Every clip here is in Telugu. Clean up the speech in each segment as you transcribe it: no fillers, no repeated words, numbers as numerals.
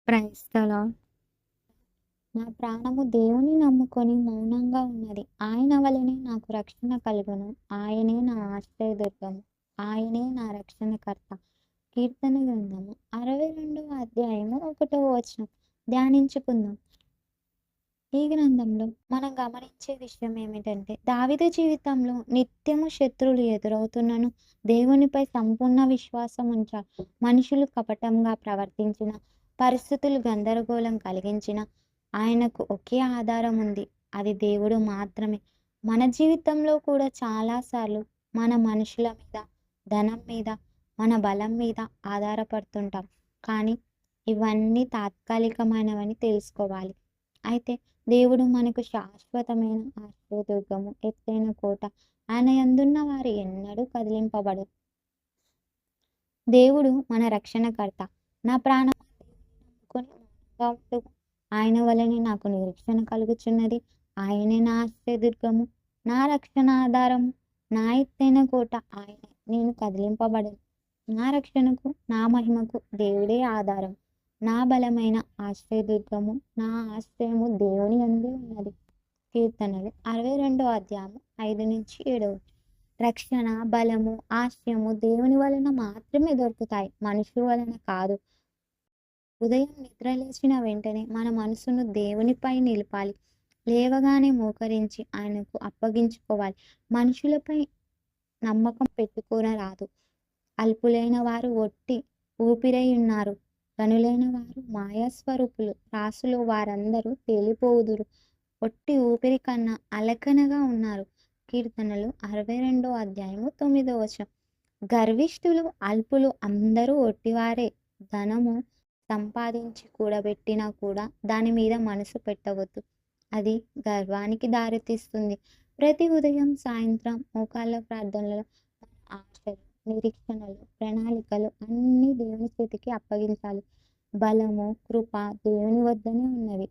Praise the lord. నా ప్రాణము దేవుని నమ్ముకొని మౌనంగా ఉన్నది. ఆయన వలనే నాకు రక్షణ కలుగును. ఆయనే నా ఆశ్రయదుర్గము. ఆయనే నా రక్షణకర్త. కీర్తన గ్రంథము 62వ అధ్యాయము 1వ వచనం ధ్యానించుకుందాం. ఈ గ్రంథంలో మనం గమనించే విషయం ఏమిటంటే, దావీదు జీవితంలో నిత్యము శత్రువులు ఎదురవుతున్నను దేవునిపై సంపూర్ణ విశ్వాసం ఉంచాలి. మనుషులు కపటంగా ప్రవర్తించిన, పరిస్థితులు గందరగోళం కలిగించిన, ఆయనకు ఒకే ఆధారం ఉంది. అది దేవుడు మాత్రమే. మన జీవితంలో కూడా చాలాసార్లు మన మనుషుల మీద, ధనం మీద, మన బలం మీద ఆధారపడుతుంటాం. కానీ ఇవన్నీ తాత్కాలికమైనవని తెలుసుకోవాలి. అయితే దేవుడు మనకు శాశ్వతమైన ఆశ్రయదుర్గము, ఎత్తైన కోట. ఆయన యందున్న వారు ఎన్నడూ కదిలింపబడరు. దేవుడు మన రక్షణకర్త. నా ప్రాణమా దేవుని నమ్ముకొని మౌనంగా ఉండుము. ఆయన వలనే నాకు నిరీక్షణ కలుగుచున్నది. ఆయనే నా ఆశ్రయదుర్గము, నా రక్షణ ఆధారము, నా ఎత్తైన కోట. ఆయనే, నేను కదిలింపబడను. నా రక్షణకు, నా మహిమకు దేవుడే ఆధారం. నా బలమైన ఆశ్రయదుర్గము, నా ఆశ్రయము దేవుని యందే ఉన్నది. కీర్తనలు 62వ అధ్యాయము 5-7. రక్షణ, బలము, ఆశ్రయము దేవుని వలన మాత్రమే దొరుకుతాయి, మనుషుల వలన కాదు. ఉదయం నిద్రలేచిన వెంటనే మన మనసును దేవునిపై నిలపాలి. లేవగానే మోకరించి ఆయనకు అప్పగించుకోవాలి. మనుషులపై నమ్మకం పెట్టుకోనరాదు. అల్పులైన వారు ఒట్టి ఊపిరై ఉన్నారు. ధనులైన వారు మాయాస్వరూపులు. రాసులో వారందరూ తేలిపోవుదురు. ఒట్టి ఊపిరి కన్నా అలకనగా ఉన్నారు. కీర్తనలు 62వ అధ్యాయము 9వ వచనం. గర్విష్ఠులు, అల్పులు అందరూ ఒట్టివారే. ధనము సంపాదించి కూడబెట్టినా కూడా దాని మీద మనసు పెట్టవద్దు. అది గర్వానికి దారితీస్తుంది. ప్రతి ఉదయం, సాయంత్రం మోకాళ్ళ ప్రార్థనలలో మన ఆశలు, నిరీక్షణలు, ప్రణాళికలు అన్నీ దేవుని చేతికి అప్పగించాలి. బలము, కృప దేవుని వద్దనే ఉన్నవి.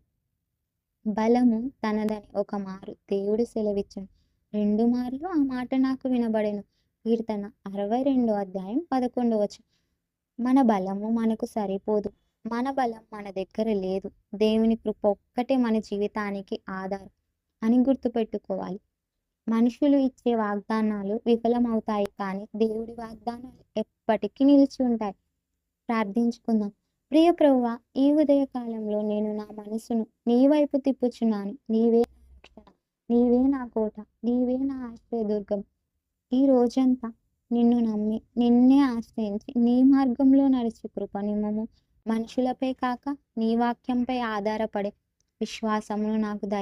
బలము తనదని ఒక మారు దేవుడు సెలవిచ్చెను. 2 మార్లు ఆ మాట నాకు వినబడెను. కీర్తన 62వ అధ్యాయం 11వ వచనం. మన బలము మనకు సరిపోదు. మన బలం మన దగ్గర లేదు. దేవుని కృప ఒక్కటే మన జీవితానికి ఆధారం అని గుర్తుపెట్టుకోవాలి. మనుషులు ఇచ్చే వాగ్దానాలు విఫలమవుతాయి, కానీ దేవుడి వాగ్దానాలు ఎప్పటికీ నిలిచి ఉంటాయి. ప్రార్థించుకుందాం. ప్రియ ప్రభువా, ఈ ఉదయ కాలంలో నేను నా మనసును నీ వైపు తిప్పుచున్నాను. నీవే నా రక్షణ, నీవే నా కోట, నీవే నా ఆశ్రయదుర్గం. ఈ రోజంతా నిన్ను నమ్మి, నిన్నే ఆశ్రయించి, నీ మార్గంలో నడిచి కృపనిమ్మము. మనుషులపై కాక నీ వాక్యంపై ఆధారపడే విశ్వాసమును నాకు